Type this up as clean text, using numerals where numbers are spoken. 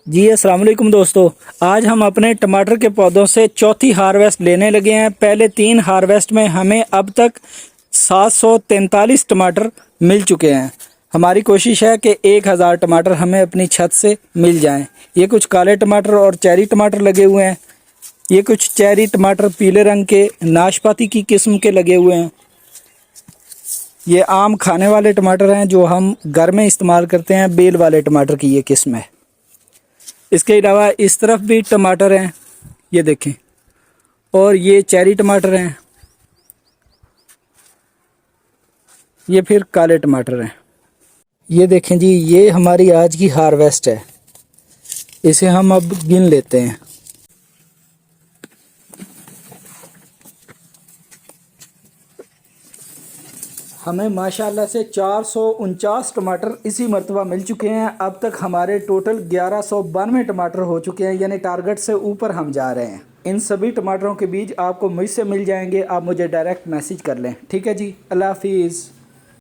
जी अस्सलाम वालेकुम दोस्तों। आज हम अपने टमाटर के पौधों से चौथी हार्वेस्ट लेने लगे हैं। पहले 3 हार्वेस्ट में हमें अब तक 743 टमाटर मिल चुके हैं। हमारी कोशिश है कि 1000 टमाटर हमें अपनी छत से मिल जाएं। ये कुछ काले टमाटर और चेरी टमाटर लगे हुए हैं। ये कुछ चेरी टमाटर पीले रंग के नाशपाती की किस्म के लगे हुए हैं। ये आम खाने वाले टमाटर हैं जो हम घर में इस्तेमाल करते हैं। बेल वाले टमाटर की ये किस्म है। इसके अलावा इस तरफ भी टमाटर हैं, ये देखें, और ये चेरी टमाटर हैं। ये फिर काले टमाटर हैं। ये देखें जी, ये हमारी आज की हार्वेस्ट है। इसे हम अब गिन लेते हैं। हमें माशाल्लाह से 449 टमाटर इसी मरतबा मिल चुके हैं। अब तक हमारे टोटल 1192 टमाटर हो चुके हैं, यानी टारगेट से ऊपर हम जा रहे हैं। इन सभी टमाटरों के बीज आपको मुझसे मिल जाएंगे। आप मुझे डायरेक्ट मैसेज कर लें। ठीक है जी, अल्लाह हाफिज़।